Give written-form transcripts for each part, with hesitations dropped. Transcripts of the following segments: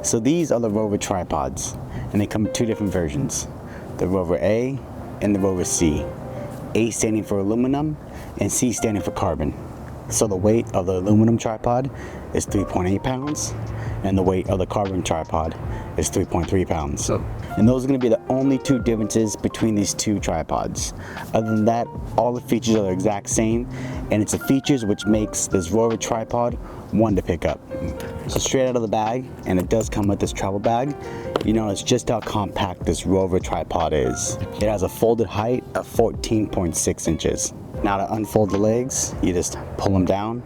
So these are the Rover tripods, and they come in two different versions, the Rover A and the Rover C. A standing for aluminum and C standing for carbon. So the weight of the aluminum tripod is 3.8 pounds and the weight of the carbon tripod is 3.3 pounds. And those are going to be the only two differences between these two tripods. Other than that, all the features are the exact same, and it's the features which makes this Rover tripod one to pick up. So straight out of the bag, and it does come with this travel bag, you notice just how compact this Rover tripod is. It has a folded height of 14.6 inches. Now to unfold the legs, you just pull them down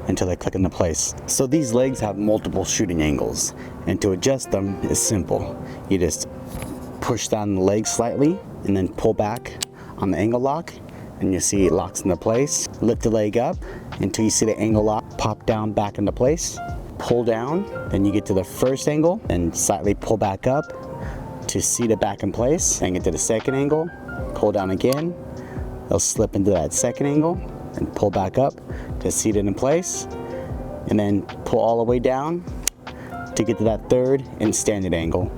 until they click into place. So these legs have multiple shooting angles, and to adjust them is simple. You just push down the leg slightly and then pull back on the angle lock, and you see it locks into place. Lift the leg up until you see the angle lock pop down back into place. Pull down, then you get to the first angle and slightly pull back up to seat it back in place, and get to the second angle, pull down again. They'll slip into that second angle and pull back up to seat it in place, and then pull all the way down to get to that third and standard angle,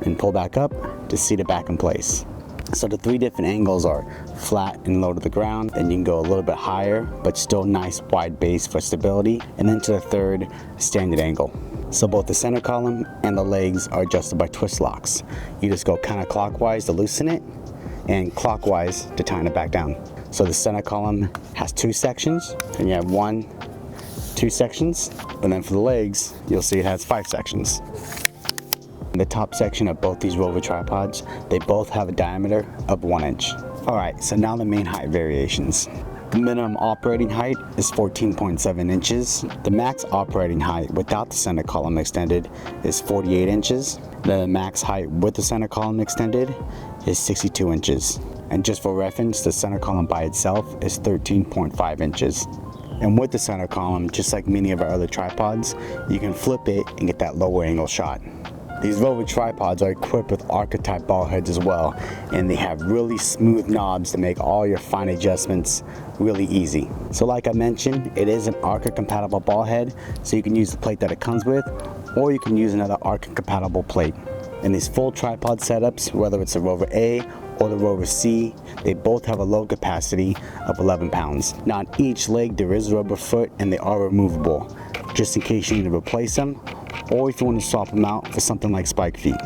and pull back up to seat it back in place. So the three different angles are flat and low to the ground, then you can go a little bit higher but still nice wide base for stability, and then to the third standard angle. So both the center column and the legs are adjusted by twist locks. You just go counterclockwise to loosen it and clockwise to tighten it back down. So the center column has two sections, and you have 1, 2 sections, and then for the legs, you'll see it has 5 sections. In the top section of both these Rover tripods, they both have a diameter of 1 inch. Alright, so now the main height variations. The minimum operating height is 14.7 inches. The max operating height without the center column extended is 48 inches. The max height with the center column extended is 62 inches. And just for reference, the center column by itself is 13.5 inches. And with the center column, just like many of our other tripods, you can flip it and get that lower angle shot. These Rover tripods are equipped with archetype ball heads as well, and they have really smooth knobs to make all your fine adjustments really easy. So like I mentioned, it is an Arca compatible ball head, so you can use the plate that it comes with, or you can use another Arca compatible plate. In these full tripod setups, whether it's the Rover A or the Rover C, they both have a load capacity of 11 pounds. Now on each leg there is a rubber foot, and they are removable, just in case you need to replace them, or if you want to swap them out for something like spike feet.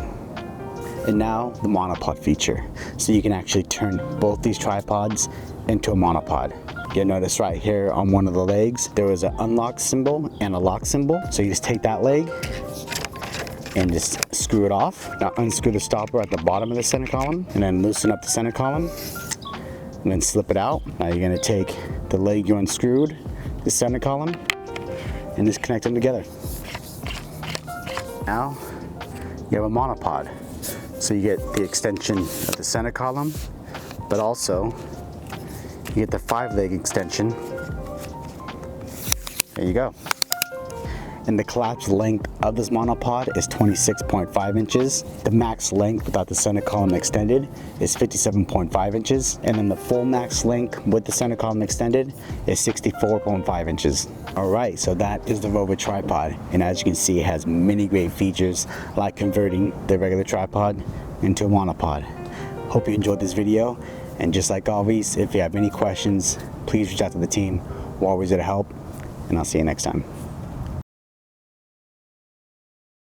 And now the monopod feature. So you can actually turn both these tripods into a monopod. You'll notice right here on one of the legs, there is an unlock symbol and a lock symbol. So you just take that leg and just screw it off. Now unscrew the stopper at the bottom of the center column, and then loosen up the center column, and then slip it out. Now you're gonna take the leg you unscrewed, the center column, and just connect them together. Now you have a monopod. So you get the extension of the center column, but also you get the 5-leg extension. There you go. And the collapsed length of this monopod is 26.5 inches. The max length without the center column extended is 57.5 inches. And then the full max length with the center column extended is 64.5 inches. Alright, so that is the Rover tripod. And as you can see, it has many great features, like converting the regular tripod into a monopod. Hope you enjoyed this video. And just like always, if you have any questions, please reach out to the team. We're always there to help. And I'll see you next time.